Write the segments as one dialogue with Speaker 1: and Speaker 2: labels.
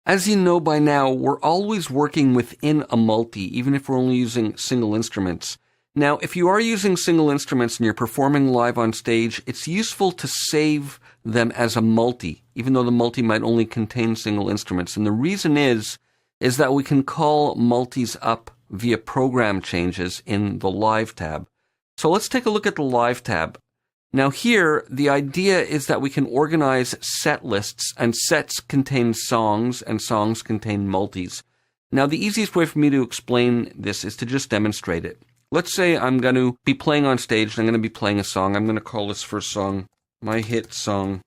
Speaker 1: As you know by now, we're always working within a multi, even if we're only using single instruments. Now, if you are using single instruments and you're performing live on stage, it's useful to save them as a multi, even though the multi might only contain single instruments. And the reason is that we can call multis up via program changes in the Live tab. So let's take a look at the Live tab. Now here, the idea is that we can organize set lists, and sets contain songs, and songs contain multis. Now the easiest way for me to explain this is to just demonstrate it. Let's say I'm going to be playing on stage, and I'm going to be playing a song. I'm going to call this first song My Hit Song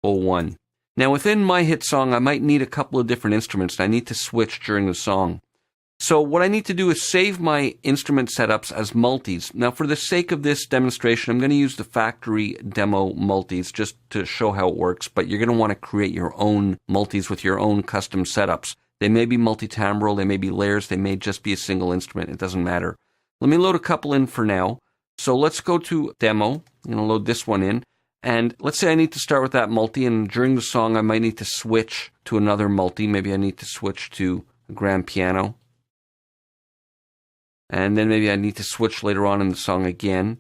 Speaker 1: 01. Now within My Hit Song, I might need a couple of different instruments, and I need to switch during the song. So what I need to do is save my instrument setups as multis. Now for the sake of this demonstration, I'm going to use the factory demo multis just to show how it works, but you're going to want to create your own multis with your own custom setups. They may be multi-timbral, they may be layers, they may just be a single instrument, it doesn't matter. Let me load a couple in for now. So let's go to demo, I'm going to load this one in, and let's say I need to start with that multi, and during the song I might need to switch to another multi. Maybe I need to switch to grand piano. And then maybe I need to switch later on in the song again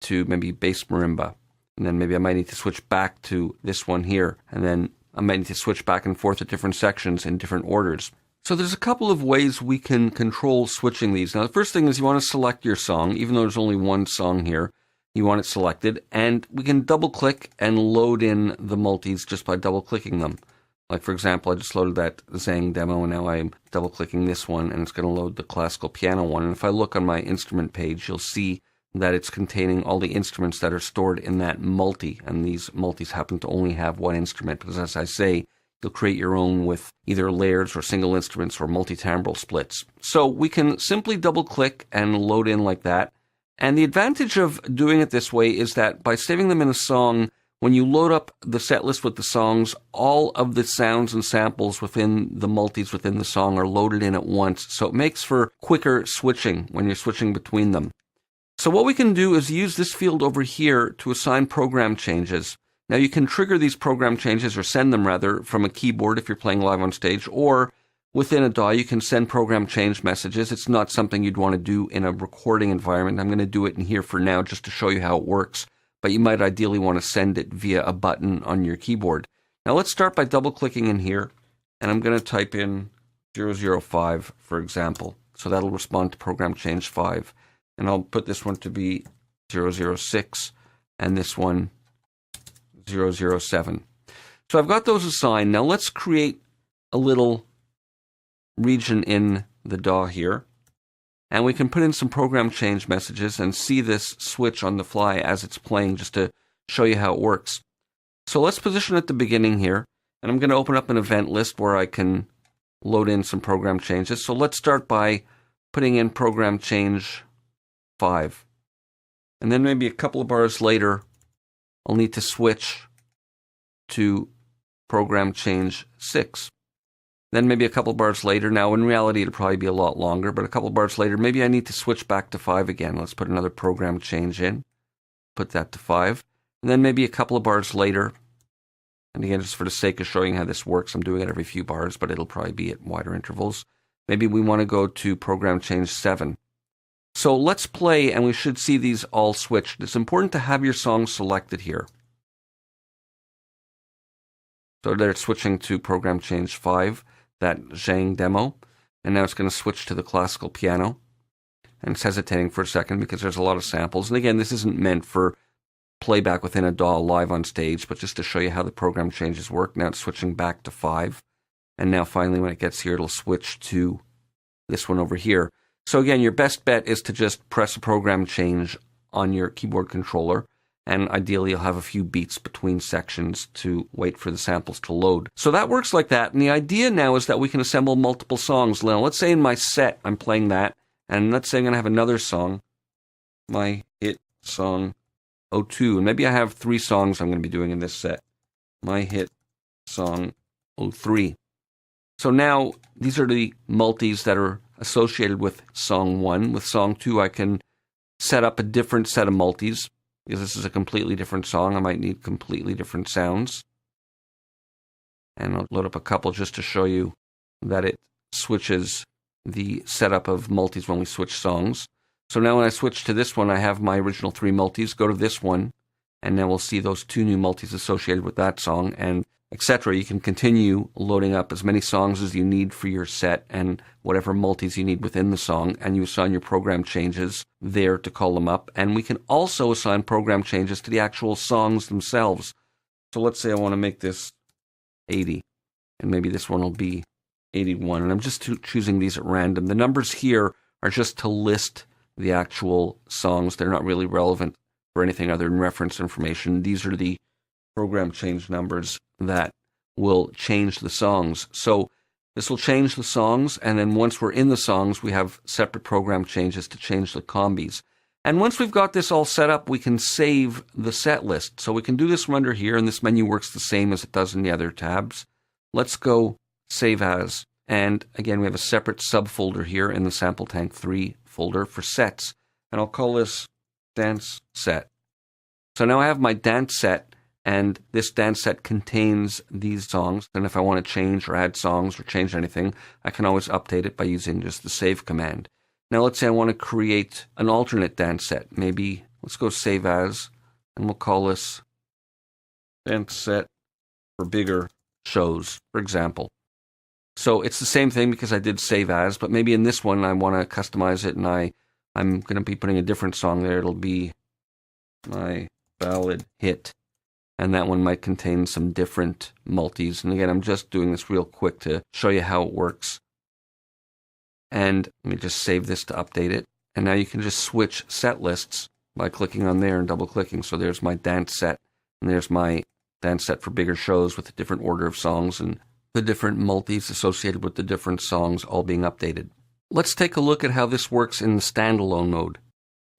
Speaker 1: to maybe bass marimba. And then maybe I might need to switch back to this one here. And then I might need to switch back and forth at different sections in different orders. So there's a couple of ways we can control switching these. Now the first thing is you want to select your song, even though there's only one song here. You want it selected. And we can double click and load in the multis just by double clicking them. Like for example, I just loaded that Zhang demo, and now I'm double clicking this one, and it's going to load the classical piano one. And if I look on my instrument page, you'll see that it's containing all the instruments that are stored in that multi, and these multis happen to only have one instrument, because as I say, you'll create your own with either layers or single instruments or multi-timbral splits. So we can simply double click and load in like that. And the advantage of doing it this way is that by saving them in a song, when you load up the set list with the songs, all of the sounds and samples within the multis within the song are loaded in at once. So it makes for quicker switching when you're switching between them. So what we can do is use this field over here to assign program changes. Now you can trigger these program changes, or send them rather, from a keyboard if you're playing live on stage, or within a DAW you can send program change messages. It's not something you'd want to do in a recording environment. I'm going to do it in here for now just to show you how it works. But you might ideally want to send it via a button on your keyboard. Now let's start by double clicking in here, and I'm going to type in 005 for example. So that'll respond to program change 5. And I'll put this one to be 006 and this one 007. So I've got those assigned. Now let's create a little region in the DAW here. And we can put in some program change messages and see this switch on the fly as it's playing, just to show you how it works. So let's position at the beginning here. And I'm going to open up an event list where I can load in some program changes. So let's start by putting in program change 5. And then maybe a couple of bars later, I'll need to switch to program change 6. Then maybe a couple bars later, now in reality it'll probably be a lot longer, but a couple bars later, maybe I need to switch back to 5 again. Let's put another program change in, put that to 5. And then maybe a couple of bars later, and again, just for the sake of showing how this works, I'm doing it every few bars, but it'll probably be at wider intervals. Maybe we want to go to program change 7. So let's play, and we should see these all switched. It's important to have your song selected here. So they're switching to program change 5. That Zhang demo, and now it's going to switch to the classical piano. And it's hesitating for a second because there's a lot of samples. And again, this isn't meant for playback within a DAW live on stage, but just to show you how the program changes work. Now it's switching back to 5. And now finally when it gets here, it'll switch to this one over here. So again, your best bet is to just press a program change on your keyboard controller. And ideally, you'll have a few beats between sections to wait for the samples to load. So that works like that. And the idea now is that we can assemble multiple songs. Now, let's say in my set, I'm playing that. And let's say I'm going to have another song, My Hit Song 02. And maybe I have 3 songs I'm going to be doing in this set. My Hit Song 03. So now, these are the multis that are associated with song 1. With song 2, I can set up a different set of multis. Because this is a completely different song, I might need completely different sounds. And I'll load up a couple just to show you that it switches the setup of multis when we switch songs. So now when I switch to this one, I have my original 3 multis. Go to this one, and now we'll see those 2 new multis associated with that song, and etc. You can continue loading up as many songs as you need for your set and whatever multis you need within the song, and you assign your program changes there to call them up. And we can also assign program changes to the actual songs themselves. So let's say I want to make this 80, and maybe this one will be 81, and I'm just choosing these at random. The numbers here are just to list the actual songs. They're not really relevant for anything other than reference information. These are the program change numbers that will change the songs. So this will change the songs, and then once we're in the songs, we have separate program changes to change the combis. And once we've got this all set up, we can save the set list. So we can do this from under here, and this menu works the same as it does in the other tabs. Let's go Save As. And again, we have a separate subfolder here in the Sample Tank 3 folder for sets. And I'll call this Dance Set. So now I have my dance set, and this dance set contains these songs. And if I want to change or add songs or change anything, I can always update it by using just the save command. Now let's say I want to create an alternate dance set. Maybe let's go Save As, and we'll call this Dance Set for Bigger Shows, for example. So it's the same thing because I did Save As, but maybe in this one I want to customize it, and I'm going to be putting a different song there. It'll be my ballad hit, and that one might contain some different multis. And again, I'm just doing this real quick to show you how it works. And let me just save this to update it. And now you can just switch set lists by clicking on there and double-clicking. So there's my dance set, and there's my dance set for bigger shows with a different order of songs and the different multis associated with the different songs all being updated. Let's take a look at how this works in the standalone mode.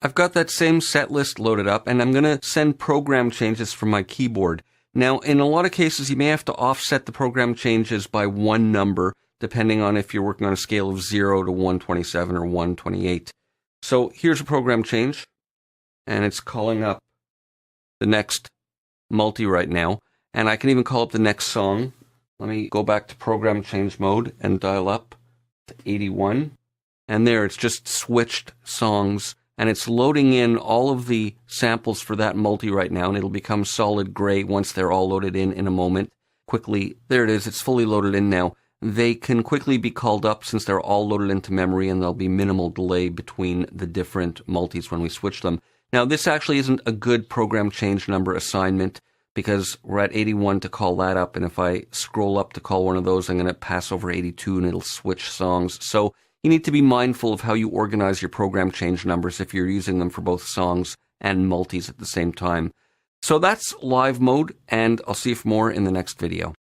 Speaker 1: I've got that same set list loaded up, and I'm going to send program changes from my keyboard. Now, in a lot of cases, you may have to offset the program changes by 1 number, depending on if you're working on a scale of 0 to 127 or 128. So here's a program change, and it's calling up the next multi right now, and I can even call up the next song. Let me go back to program change mode and dial up to 81, and there it's just switched songs, and it's loading in all of the samples for that multi right now, and it'll become solid gray once they're all loaded in a moment. Quickly, there it is, it's fully loaded in now. They can quickly be called up since they're all loaded into memory, and there'll be minimal delay between the different multis when we switch them. Now, this actually isn't a good program change number assignment because we're at 81 to call that up, and if I scroll up to call one of those, I'm going to pass over 82 and it'll switch songs. So you need to be mindful of how you organize your program change numbers if you're using them for both songs and multis at the same time. So that's live mode, and I'll see you for more in the next video.